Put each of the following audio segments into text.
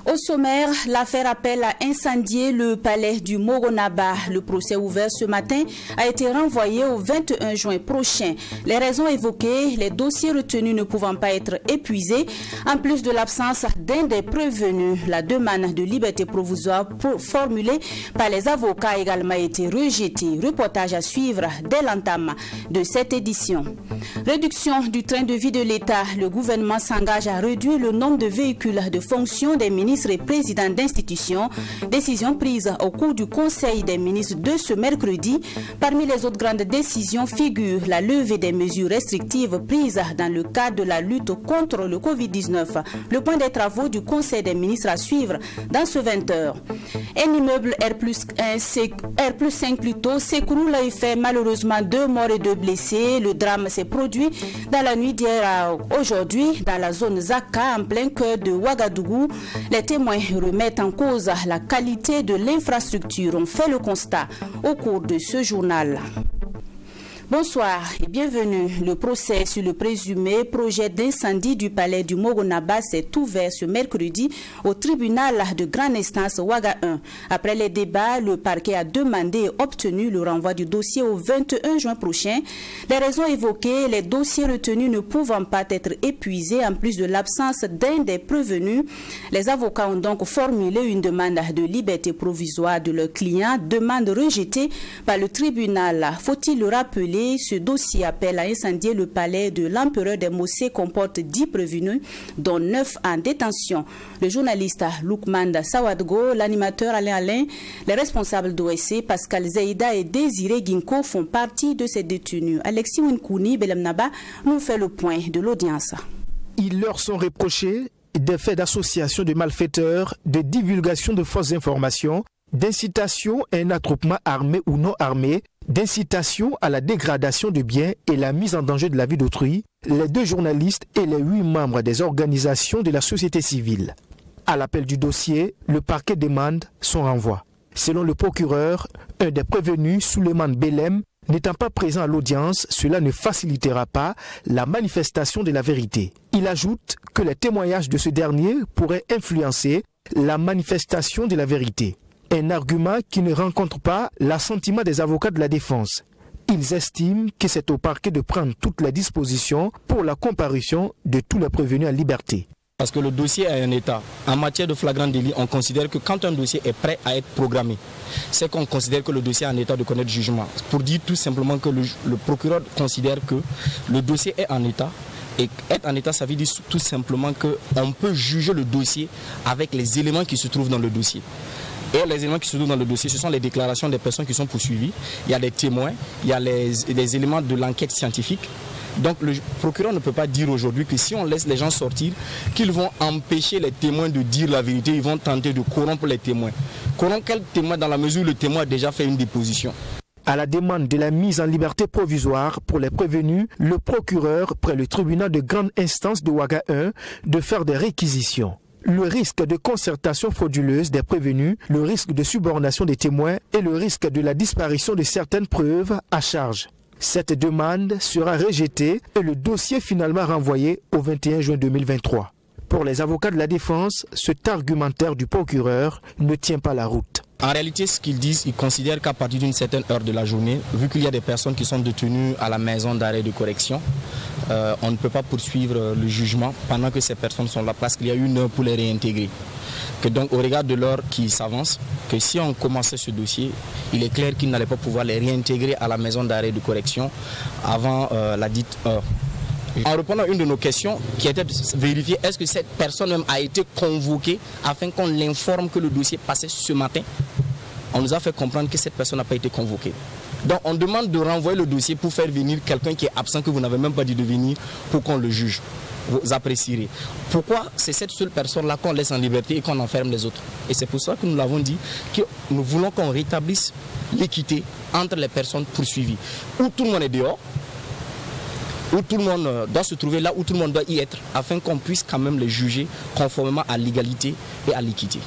Au sommaire, l'affaire appel à incendier le palais du Moronaba. Le procès ouvert ce matin a été renvoyé au 21 juin prochain. Les raisons évoquées, les dossiers retenus ne pouvant pas être épuisés, en plus de l'absence d'un des prévenus. La demande de liberté provisoire formulée par les avocats a également été rejetée. Reportage à suivre dès l'entame de cette édition. Réduction du train de vie de l'État. Le gouvernement s'engage à réduire le nombre de véhicules de fonction des ministres et présidents d'institutions. Décision prise au cours du Conseil des ministres de ce mercredi. Parmi les autres grandes décisions figure la levée des mesures restrictives prises dans le cadre de la lutte contre le Covid-19. Le point des travaux du Conseil des ministres à suivre dans ce 20h. Un immeuble R+5 plutôt s'écroule et fait malheureusement 2 morts et 2 blessés. Le drame s'est produit dans la nuit d'hier à aujourd'hui dans la zone Zaka en plein cœur de Ouagadougou. Les témoins remettent en cause la qualité de l'infrastructure. On fait le constat au cours de ce journal. Bonsoir et bienvenue. Le procès sur le présumé projet d'incendie du palais du Moronaba s'est ouvert ce mercredi au tribunal de grande instance Ouaga 1. Après les débats, le parquet a demandé et obtenu le renvoi du dossier au 21 juin prochain. Les raisons évoquées, les dossiers retenus ne pouvant pas être épuisés en plus de l'absence d'un des prévenus. Les avocats ont donc formulé une demande de liberté provisoire de leur client, demande rejetée par le tribunal. Faut-il le rappeler? Ce dossier appel à incendier le palais de l'empereur des Mossé comporte 10 prévenus, dont 9 en détention. Le journaliste Loukman Sawadgo, l'animateur Alain, les responsables d'OSC, Pascal Zeïda et Désiré Ginko font partie de ces détenus. Alexis Winkouni Belemnaba nous fait le point de l'audience. Ils leur sont reprochés des faits d'association de malfaiteurs, de divulgation de fausses informations, d'incitation à un attroupement armé ou non armé, d'incitation à la dégradation de biens et la mise en danger de la vie d'autrui, les 2 journalistes et les 8 membres des organisations de la société civile. À l'appel du dossier, le parquet demande son renvoi. Selon le procureur, un des prévenus, Souleymane Belem, n'étant pas présent à l'audience, cela ne facilitera pas la manifestation de la vérité. Il ajoute que les témoignages de ce dernier pourraient influencer la manifestation de la vérité. Un argument qui ne rencontre pas l'assentiment des avocats de la défense. Ils estiment que c'est au parquet de prendre toutes les dispositions pour la comparution de tous les prévenus en liberté. Parce que le dossier est un état. En matière de flagrant délit, on considère que quand un dossier est prêt à être programmé, c'est qu'on considère que le dossier est en état de connaître jugement. Pour dire tout simplement que le procureur considère que le dossier est en état. Et être en état, ça veut dire tout simplement qu'on peut juger le dossier avec les éléments qui se trouvent dans le dossier. Et les éléments qui se trouvent dans le dossier, ce sont les déclarations des personnes qui sont poursuivies. Il y a des témoins, il y a les éléments de l'enquête scientifique. Donc le procureur ne peut pas dire aujourd'hui que si on laisse les gens sortir, qu'ils vont empêcher les témoins de dire la vérité, ils vont tenter de corrompre les témoins. Corrompre quel témoin dans la mesure où le témoin a déjà fait une déposition? À la demande de la mise en liberté provisoire pour les prévenus, le procureur près le tribunal de grande instance de Ouaga 1 de faire des réquisitions. Le risque de concertation frauduleuse des prévenus, le risque de subornation des témoins et le risque de la disparition de certaines preuves à charge. Cette demande sera rejetée et le dossier finalement renvoyé au 21 juin 2023. Pour les avocats de la défense, cet argumentaire du procureur ne tient pas la route. En réalité, ce qu'ils disent, ils considèrent qu'à partir d'une certaine heure de la journée, vu qu'il y a des personnes qui sont détenues à la maison d'arrêt de correction, on ne peut pas poursuivre le jugement pendant que ces personnes sont là parce qu'il y a une heure pour les réintégrer. Que donc, au regard de l'heure qui s'avance, que si on commençait ce dossier, il est clair qu'ils n'allaient pas pouvoir les réintégrer à la maison d'arrêt de correction avant la dite heure. En répondant à une de nos questions, qui était de vérifier est-ce que cette personne même a été convoquée afin qu'on l'informe que le dossier passait ce matin, on nous a fait comprendre que cette personne n'a pas été convoquée. Donc on demande de renvoyer le dossier pour faire venir quelqu'un qui est absent, que vous n'avez même pas dit de venir, pour qu'on le juge. vous apprécierez. Pourquoi c'est cette seule personne-là qu'on laisse en liberté et qu'on enferme les autres? Et c'est pour ça que nous l'avons dit, que nous voulons qu'on rétablisse l'équité entre les personnes poursuivies. Où tout le monde est dehors, où tout le monde doit se trouver là où tout le monde doit y être, afin qu'on puisse quand même les juger conformément à l'égalité et à l'équité.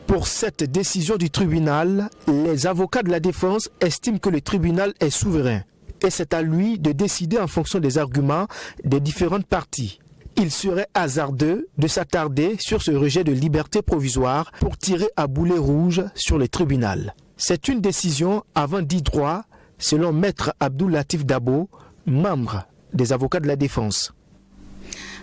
Pour cette décision du tribunal, les avocats de la défense estiment que le tribunal est souverain et c'est à lui de décider en fonction des arguments des différentes parties. Il serait hasardeux de s'attarder sur ce rejet de liberté provisoire pour tirer à boulet rouge sur le tribunal. C'est une décision avant dit droit, selon Maître Abdou Latif Dabo, membre des avocats de la défense.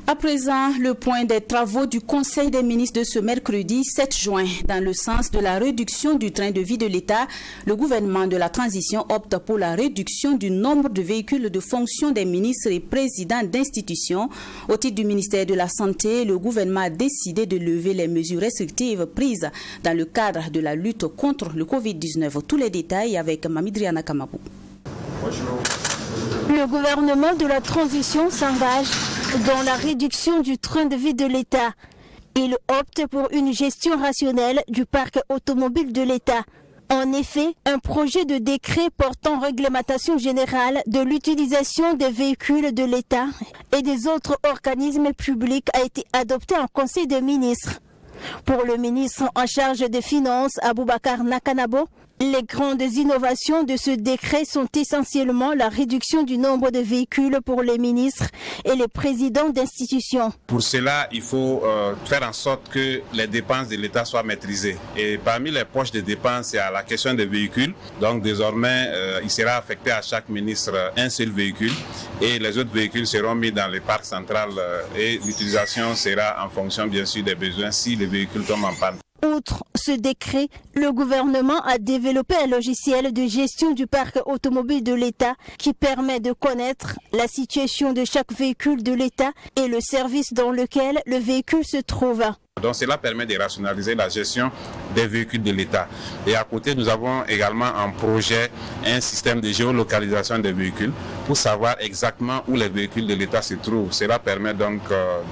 À présent, le point des travaux du Conseil des ministres de ce mercredi 7 juin. Dans le sens de la réduction du train de vie de l'État, le gouvernement de la transition opte pour la réduction du nombre de véhicules de fonction des ministres et présidents d'institutions. Au titre du ministère de la Santé, le gouvernement a décidé de lever les mesures restrictives prises dans le cadre de la lutte contre le Covid-19. Tous les détails avec Mamidriana Kamabou. Le gouvernement de la transition s'engage dans la réduction du train de vie de l'État. Il opte pour une gestion rationnelle du parc automobile de l'État. En effet, un projet de décret portant réglementation générale de l'utilisation des véhicules de l'État et des autres organismes publics a été adopté en Conseil des ministres. Pour le ministre en charge des Finances, Aboubakar Nakanabo, les grandes innovations de ce décret sont essentiellement la réduction du nombre de véhicules pour les ministres et les présidents d'institutions. Pour cela, il faut faire en sorte que les dépenses de l'État soient maîtrisées. Et parmi les poches de dépenses, il y a la question des véhicules. Donc désormais, il sera affecté à chaque ministre un seul véhicule et les autres véhicules seront mis dans les parcs centrales et l'utilisation sera en fonction bien sûr des besoins si les véhicules tombent en panne. Outre ce décret, le gouvernement a développé un logiciel de gestion du parc automobile de l'État qui permet de connaître la situation de chaque véhicule de l'État et le service dans lequel le véhicule se trouve. Donc cela permet de rationaliser la gestion des véhicules de l'État. Et à côté, nous avons également en projet un système de géolocalisation des véhicules pour savoir exactement où les véhicules de l'État se trouvent. Cela permet donc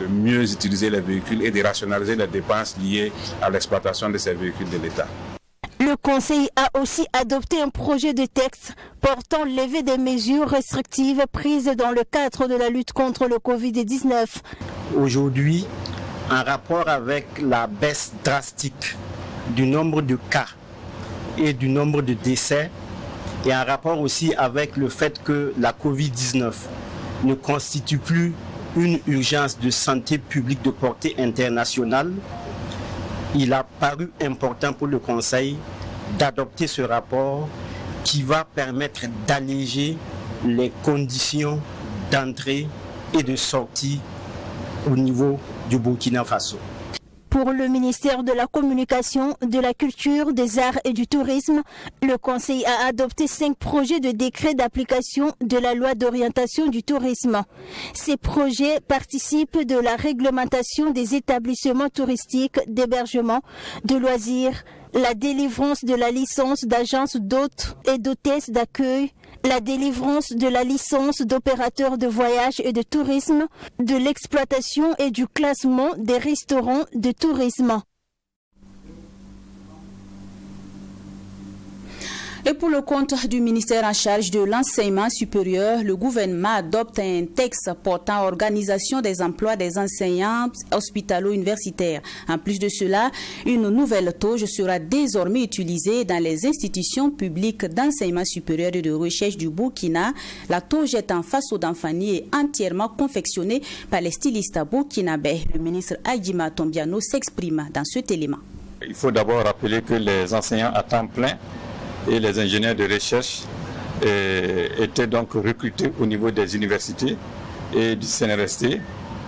de mieux utiliser les véhicules et de rationaliser les dépenses liées à l'exploitation de ces véhicules de l'État. Le Conseil a aussi adopté un projet de texte portant levée des mesures restrictives prises dans le cadre de la lutte contre le Covid-19. Aujourd'hui, en rapport avec la baisse drastique du nombre de cas et du nombre de décès, et en rapport aussi avec le fait que la Covid-19 ne constitue plus une urgence de santé publique de portée internationale, il a paru important pour le Conseil d'adopter ce rapport qui va permettre d'alléger les conditions d'entrée et de sortie au niveau du Burkina Faso. Pour le ministère de la Communication, de la Culture, des Arts et du Tourisme, le Conseil a adopté 5 projets de décret d'application de la loi d'orientation du tourisme. Ces projets participent de la réglementation des établissements touristiques, d'hébergement, de loisirs, la délivrance de la licence d'agence d'hôtes et d'hôtesses d'accueil, la délivrance de la licence d'opérateur de voyage et de tourisme, de l'exploitation et du classement des restaurants de tourisme. Et pour le compte du ministère en charge de l'enseignement supérieur, le gouvernement adopte un texte portant organisation des emplois des enseignants hospitalo-universitaires. En plus de cela, une nouvelle tauge sera désormais utilisée dans les institutions publiques d'enseignement supérieur et de recherche du Burkina. La tauge est en façon d'enfanie et entièrement confectionnée par les stylistes burkinabés. Le ministre Adjima Tombiano s'exprime dans cet élément. Il faut d'abord rappeler que les enseignants à temps plein et les ingénieurs de recherche étaient donc recrutés au niveau des universités et du CNRST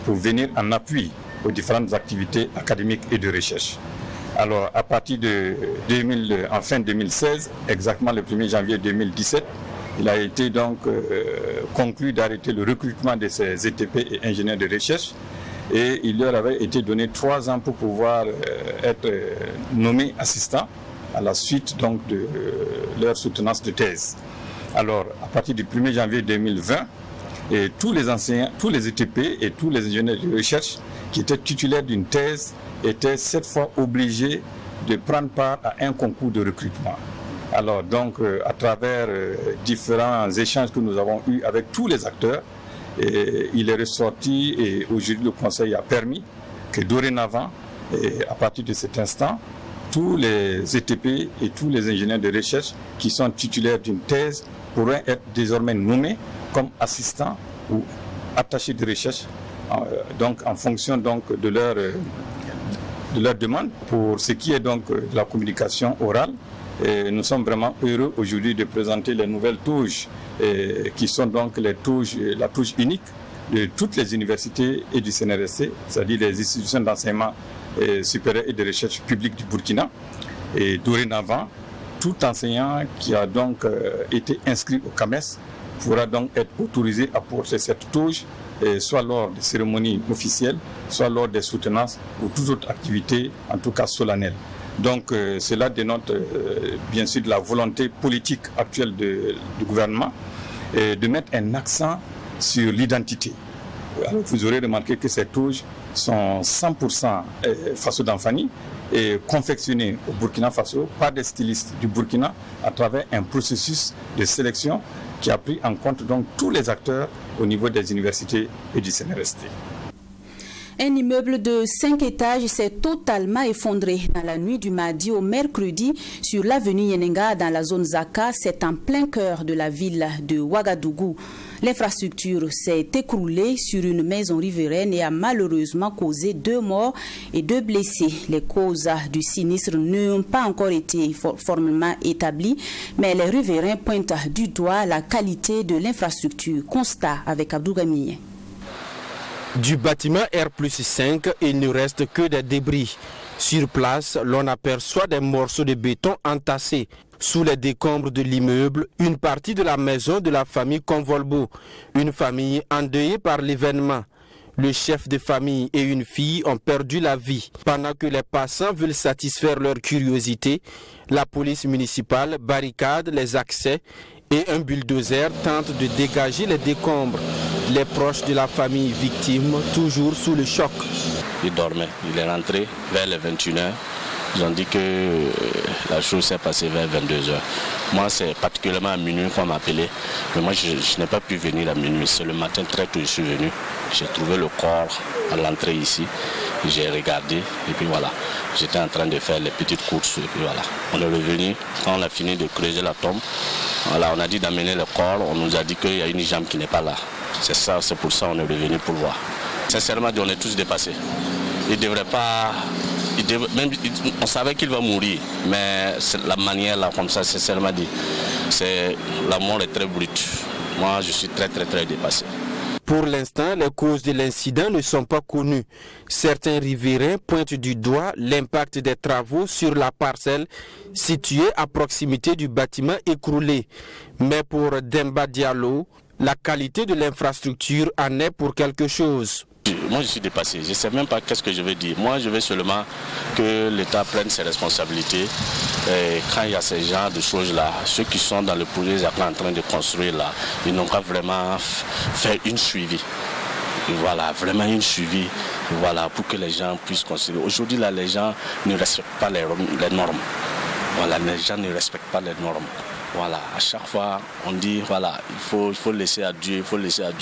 pour venir en appui aux différentes activités académiques et de recherche. Alors à partir de fin 2016, exactement le 1er janvier 2017, il a été donc conclu d'arrêter le recrutement de ces ETP et ingénieurs de recherche et il leur avait été donné 3 ans pour pouvoir être nommés assistants à la suite donc de leur soutenance de thèse. Alors, à partir du 1er janvier 2020, Et tous les enseignants, tous les ETP et tous les ingénieurs de recherche qui étaient titulaires d'une thèse étaient cette fois obligés de prendre part à un concours de recrutement. Alors donc, à travers différents échanges que nous avons eus avec tous les acteurs, il est ressorti et aujourd'hui le Conseil a permis que dorénavant, et à partir de cet instant, tous les ETP et tous les ingénieurs de recherche qui sont titulaires d'une thèse pourraient être désormais nommés comme assistants ou attachés de recherche, donc en fonction donc de leur demande. Pour ce qui est donc de la communication orale, nous sommes vraiment heureux aujourd'hui de présenter les nouvelles touches qui sont donc la touche unique de toutes les universités et du CNRST, c'est-à-dire les institutions d'enseignement supérieur et de recherche publique du Burkina. Et dorénavant, tout enseignant qui a donc été inscrit au CAMES pourra donc être autorisé à porter cette touche, soit lors des cérémonies officielles, soit lors des soutenances ou toute autre activité, en tout cas solennelle. Donc cela dénote bien sûr de la volonté politique actuelle du gouvernement de mettre un accent sur l'identité. Alors, vous aurez remarqué que ces touches sont 100% Faso d'Anfani et confectionnées au Burkina Faso par des stylistes du Burkina à travers un processus de sélection qui a pris en compte donc tous les acteurs au niveau des universités et du CNRST. Un immeuble de 5 étages s'est totalement effondré dans la nuit du mardi au mercredi sur l'avenue Yenenga dans la zone Zaka. C'est en plein cœur de la ville de Ouagadougou. L'infrastructure s'est écroulée sur une maison riveraine et a malheureusement causé 2 morts et 2 blessés. Les causes du sinistre n'ont pas encore été formellement établies, mais les riverains pointent du doigt la qualité de l'infrastructure. Constat avec Abdou Gamie. Du bâtiment R+5, il ne reste que des débris. Sur place, l'on aperçoit des morceaux de béton entassés. Sous les décombres de l'immeuble, une partie de la maison de la famille Convolbo, une famille endeuillée par l'événement. Le chef de famille et une fille ont perdu la vie. Pendant que les passants veulent satisfaire leur curiosité, la police municipale barricade les accès et un bulldozer tente de dégager les décombres. Les proches de la famille victime, toujours sous le choc. Il dormait, il est rentré vers les 21h. Ils ont dit que la chose s'est passée vers 22h. Moi, c'est particulièrement à minuit qu'on m'a appelé. Mais moi, je n'ai pas pu venir à minuit. C'est le matin très tôt que je suis venu. J'ai trouvé le corps à l'entrée ici. J'ai regardé et puis voilà. J'étais en train de faire les petites courses et puis voilà. On est revenu, quand on a fini de creuser la tombe, voilà, on a dit d'amener le corps. On nous a dit qu'il y a une jambe qui n'est pas là. C'est ça, c'est pour ça qu'on est revenu pour voir. Sincèrement, on est tous dépassés. Il ne devrait pas... on savait qu'il va mourir, mais la manière là, comme ça, sincèrement dit, la mort est très brute. Moi, je suis très dépassé. Pour l'instant, les causes de l'incident ne sont pas connues. Certains riverains pointent du doigt l'impact des travaux sur la parcelle située à proximité du bâtiment écroulé. Mais pour Demba Diallo, la qualité de l'infrastructure en est pour quelque chose. Moi, je suis dépassé. Je ne sais même pas qu'est-ce que je vais dire. Moi, je veux seulement que l'État prenne ses responsabilités. Et quand il y a ce genre de choses-là, ceux qui sont dans le projet en train de construire là, ils n'ont pas vraiment fait une suivi. Voilà, vraiment une suivi. Voilà, pour que les gens puissent construire. Aujourd'hui, là, les gens ne respectent pas les normes. Voilà, les gens ne respectent pas les normes. Voilà, à chaque fois, on dit, voilà, il faut laisser à Dieu,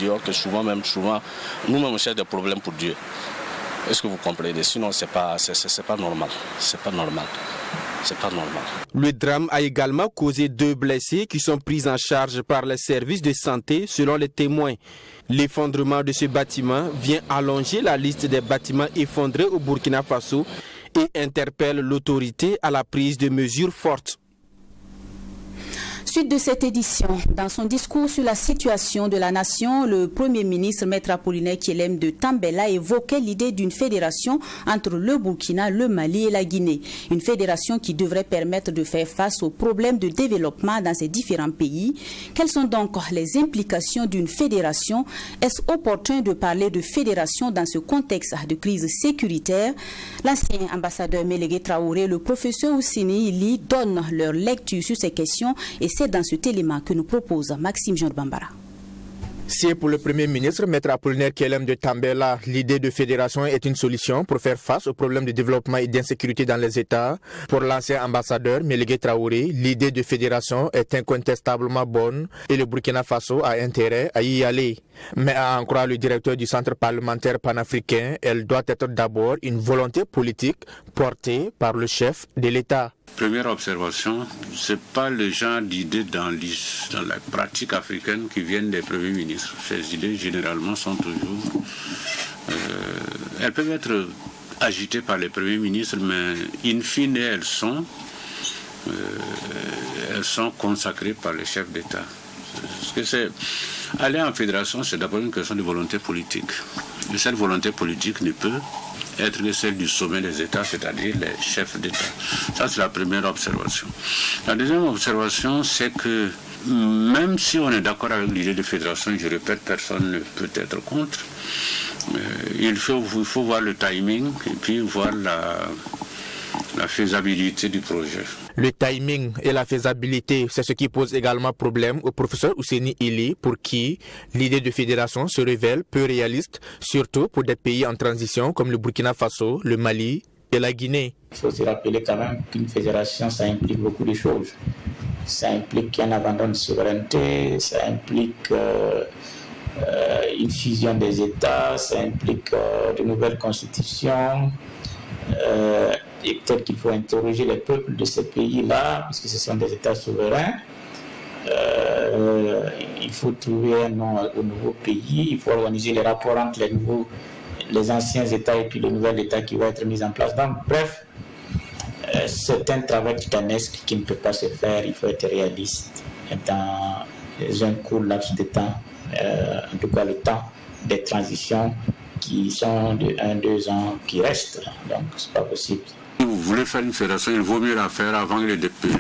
Or que souvent, nous-mêmes, on cherche des problèmes pour Dieu. Est-ce que vous comprenez? Sinon, c'est pas normal. C'est pas normal. Le drame a également causé 2 blessés qui sont pris en charge par les services de santé, selon les témoins. L'effondrement de ce bâtiment vient allonger la liste des bâtiments effondrés au Burkina Faso et interpelle l'autorité à la prise de mesures fortes. Suite de cette édition, dans son discours sur la situation de la nation, le Premier ministre Maître Apollinaire Kyelem de Tambela évoquait l'idée d'une fédération entre le Burkina, le Mali et la Guinée. Une fédération qui devrait permettre de faire face aux problèmes de développement dans ces différents pays. Quelles sont donc les implications d'une fédération? Est-ce opportun de parler de fédération dans ce contexte de crise sécuritaire? L'ancien ambassadeur Mélégué Traoré, le professeur Oussini Ili donnent leur lecture sur ces questions et c'est dans cet élément que nous propose Maxime Jean Bambara. Si pour le Premier ministre, Maître Apollinaire Kelem de Tambela, l'idée de fédération est une solution pour faire face aux problèmes de développement et d'insécurité dans les États, pour l'ancien ambassadeur Mélégué Traoré, l'idée de fédération est incontestablement bonne et le Burkina Faso a intérêt à y aller. Mais à en croire le directeur du Centre parlementaire panafricain, elle doit être d'abord une volonté politique portée par le chef de l'État. Première observation, ce n'est pas le genre d'idées dans la pratique africaine qui viennent des premiers ministres. Ces idées, généralement, sont toujours... elles peuvent être agitées par les premiers ministres, mais in fine, elles sont consacrées par les chefs d'État. Aller en fédération, c'est d'abord une question de volonté politique. Et cette volonté politique ne peut être que celle du sommet des États, c'est-à-dire les chefs d'État. Ça, c'est la première observation. La deuxième observation, c'est que même si on est d'accord avec l'idée de fédération, je répète, personne ne peut être contre, il faut voir le timing et puis voir la faisabilité du projet. Le timing et la faisabilité, c'est ce qui pose également problème au professeur Ouseni Ili, pour qui l'idée de fédération se révèle peu réaliste, surtout pour des pays en transition comme le Burkina Faso, le Mali et la Guinée. Il faut se rappeler quand même qu'une fédération, ça implique beaucoup de choses. Ça implique un abandon de souveraineté, ça implique une fusion des États, ça implique de nouvelles constitutions. Et peut-être qu'il faut interroger les peuples de ces pays-là, puisque ce sont des États souverains. Il faut trouver un nom au nouveau pays, il faut organiser les rapports entre les anciens États et puis le nouvel État qui va être mis en place. Donc, bref, c'est un travail titanesque qui ne peut pas se faire, il faut être réaliste dans un court laps de temps, en tout cas le temps des transitions qui sont de 1-2 ans qui restent, donc c'est pas possible. Si vous voulez faire une fédération, il vaut mieux la faire avant que les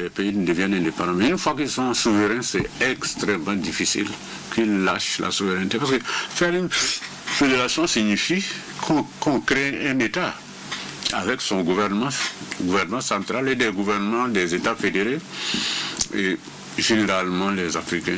pays ne deviennent indépendants. Mais une fois qu'ils sont souverains, c'est extrêmement difficile qu'ils lâchent la souveraineté. Parce que faire une fédération signifie qu'on crée un État avec son gouvernement central et des gouvernements des États fédérés. Et généralement, les Africains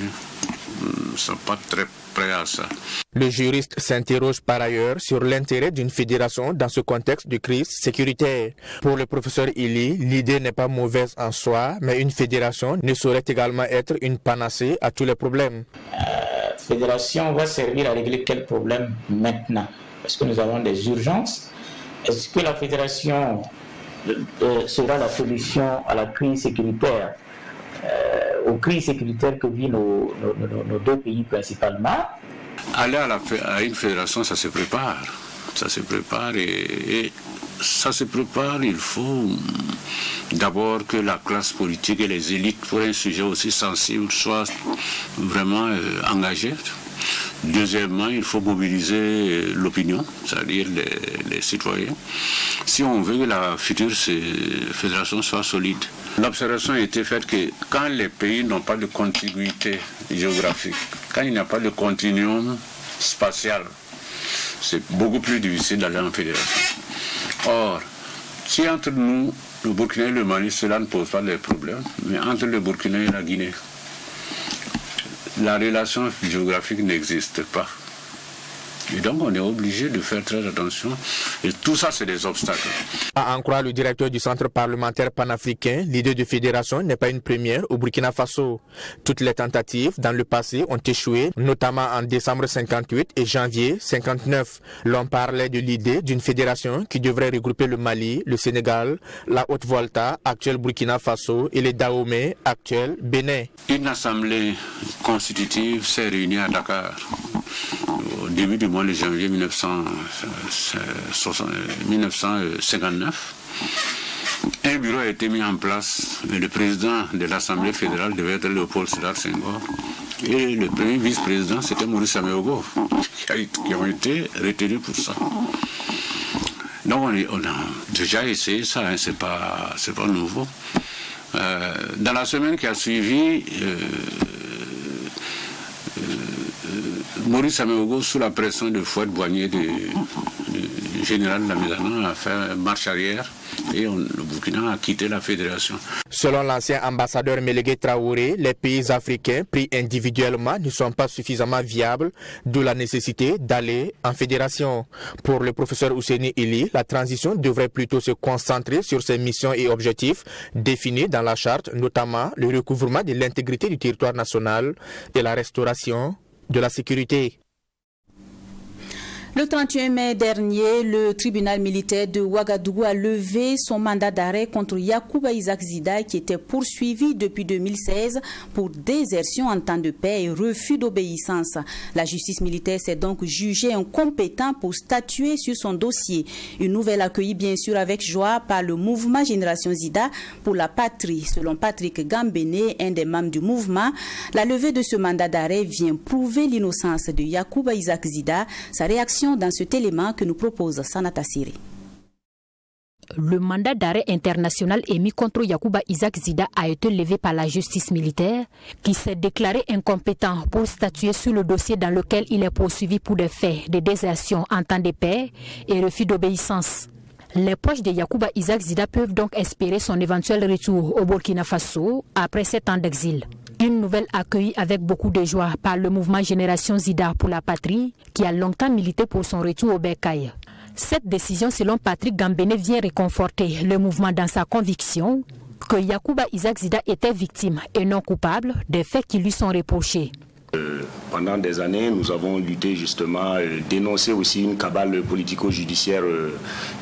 ne sont pas très prêts à ça. Le juriste s'interroge par ailleurs sur l'intérêt d'une fédération dans ce contexte de crise sécuritaire. Pour le professeur Ili, l'idée n'est pas mauvaise en soi, mais une fédération ne saurait également être une panacée à tous les problèmes. La fédération va servir à régler quel problème maintenant? Parce que nous avons des urgences. Est-ce que la fédération sera la solution à la crise sécuritaire, aux crises sécuritaires que vivent nos deux pays principalement? Aller à une fédération, ça se prépare. Ça se prépare et ça se prépare, il faut d'abord que la classe politique et les élites pour un sujet aussi sensible soient vraiment engagées. Deuxièmement, il faut mobiliser l'opinion, c'est-à-dire les citoyens, si on veut que la future fédération soit solide. L'observation a été faite que quand les pays n'ont pas de contiguïté géographique, quand il n'y a pas de continuum spatial, c'est beaucoup plus difficile d'aller en fédération. Or, si entre nous, le Burkina et le Mali, cela ne pose pas de problème, mais entre le Burkina et la Guinée, la relation géographique n'existe pas. Et donc on est obligé de faire très attention. Et tout ça, c'est des obstacles. À en croire le directeur du Centre parlementaire panafricain, l'idée de fédération n'est pas une première au Burkina Faso. Toutes les tentatives dans le passé ont échoué, notamment en décembre 58 et janvier 59. L'on parlait de l'idée d'une fédération qui devrait regrouper le Mali, le Sénégal, la Haute-Volta, actuel Burkina Faso, et les Dahomey, actuel Bénin. Une assemblée constitutive s'est réunie à Dakar au début du mois de janvier 1959. Un bureau a été mis en place, et le président de l'Assemblée fédérale devait être Léopold Sédar Senghor. Et le premier vice-président, c'était Maurice Améogo, qui ont été retenus pour ça. Donc on a déjà essayé ça, hein, c'est pas nouveau. Dans la semaine qui a suivi, Maurice Améogo, sous la pression de Fouad-Boigny du général Lamizana, a fait marche arrière et le Burkina a quitté la fédération. Selon l'ancien ambassadeur Mélégué Traoré, les pays africains pris individuellement ne sont pas suffisamment viables, d'où la nécessité d'aller en fédération. Pour le professeur Ousseini Ili, la transition devrait plutôt se concentrer sur ses missions et objectifs définis dans la charte, notamment le recouvrement de l'intégrité du territoire national et la restauration de la sécurité. Le 31 mai dernier, le tribunal militaire de Ouagadougou a levé son mandat d'arrêt contre Yacouba Isaac Zida qui était poursuivi depuis 2016 pour désertion en temps de paix et refus d'obéissance. La justice militaire s'est donc jugée incompétente pour statuer sur son dossier. Une nouvelle accueillie bien sûr avec joie par le mouvement Génération Zida pour la patrie. Selon Patrick Gambene, un des membres du mouvement, la levée de ce mandat d'arrêt vient prouver l'innocence de Yacouba Isaac Zida. Sa réaction dans cet élément que nous propose Sanata Siri. Le mandat d'arrêt international émis contre Yacouba Isaac Zida a été levé par la justice militaire qui s'est déclaré incompétent pour statuer sur le dossier dans lequel il est poursuivi pour des faits de désertion en temps de paix et refus d'obéissance. Les proches de Yacouba Isaac Zida peuvent donc espérer son éventuel retour au Burkina Faso après 7 ans d'exil. Une nouvelle accueillie avec beaucoup de joie par le mouvement Génération Zida pour la patrie qui a longtemps milité pour son retour au bercail. Cette décision, selon Patrick Gambene, vient réconforter le mouvement dans sa conviction que Yacouba Isaac Zida était victime et non coupable des faits qui lui sont reprochés. Pendant des années, nous avons lutté justement, dénoncé aussi une cabale politico-judiciaire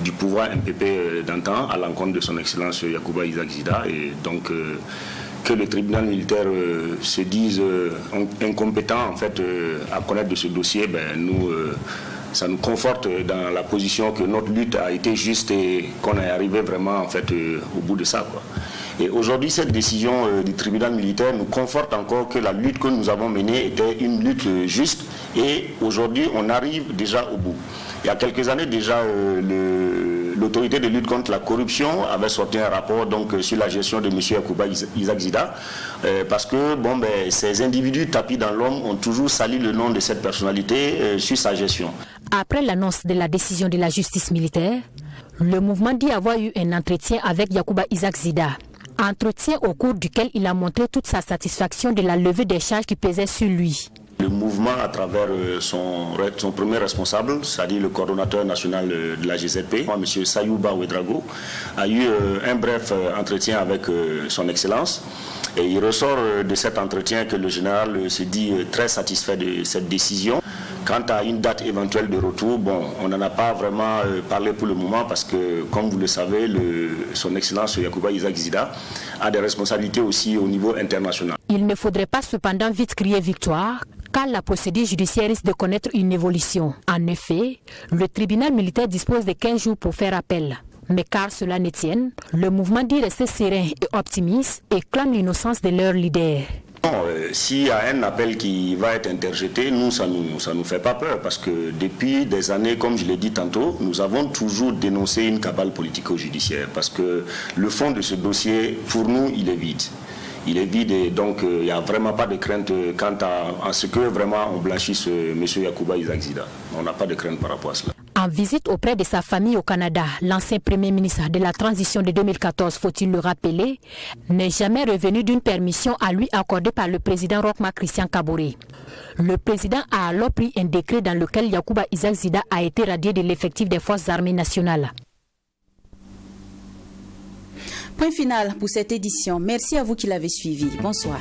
du pouvoir MPP d'antan à l'encontre de son excellence Yacouba Isaac Zida. Et donc, que le tribunal militaire se dise incompétent en fait, à connaître de ce dossier, ça nous conforte dans la position que notre lutte a été juste et qu'on est arrivé vraiment en fait, au bout de ça, quoi. Et aujourd'hui, cette décision du tribunal militaire nous conforte encore que la lutte que nous avons menée était une lutte juste et aujourd'hui, on arrive déjà au bout. Il y a quelques années déjà, l'autorité de lutte contre la corruption avait sorti un rapport donc, sur la gestion de M. Yacouba Isaac Zida parce que ces individus tapis dans l'homme ont toujours sali le nom de cette personnalité sur sa gestion. Après l'annonce de la décision de la justice militaire, le mouvement dit avoir eu un entretien avec Yacouba Isaac Zida. Entretien au cours duquel il a montré toute sa satisfaction de la levée des charges qui pesaient sur lui. Le mouvement, à travers son premier responsable, c'est-à-dire le coordonnateur national de la GZP, M. Sayouba Ouedraogo, a eu un bref entretien avec son Excellence. Et il ressort de cet entretien que le général se dit très satisfait de cette décision. Quant à une date éventuelle de retour, on n'en a pas vraiment parlé pour le moment parce que, comme vous le savez, son Excellence Yacouba Isaac Zida a des responsabilités aussi au niveau international. Il ne faudrait pas cependant vite crier victoire, car la procédure judiciaire risque de connaître une évolution. En effet, le tribunal militaire dispose de 15 jours pour faire appel. Mais car cela ne tienne, le mouvement dit rester serein et optimiste et clame l'innocence de leur leader. S'il y a un appel qui va être interjeté, nous, ça nous fait pas peur parce que depuis des années, comme je l'ai dit tantôt, nous avons toujours dénoncé une cabale politico-judiciaire parce que le fond de ce dossier, pour nous, il est vide. Il est vide et donc il n'y a vraiment pas de crainte quant à ce que vraiment on blanchisse M. Yacouba Isaac Zida. On n'a pas de crainte par rapport à cela. En visite auprès de sa famille au Canada, l'ancien Premier ministre de la transition de 2014, faut-il le rappeler, n'est jamais revenu d'une permission à lui accordée par le président Roch-Marc Christian Kaboré. Le président a alors pris un décret dans lequel Yacouba Isaac Zida a été radié de l'effectif des forces armées nationales. Point final pour cette édition. Merci à vous qui l'avez suivi. Bonsoir.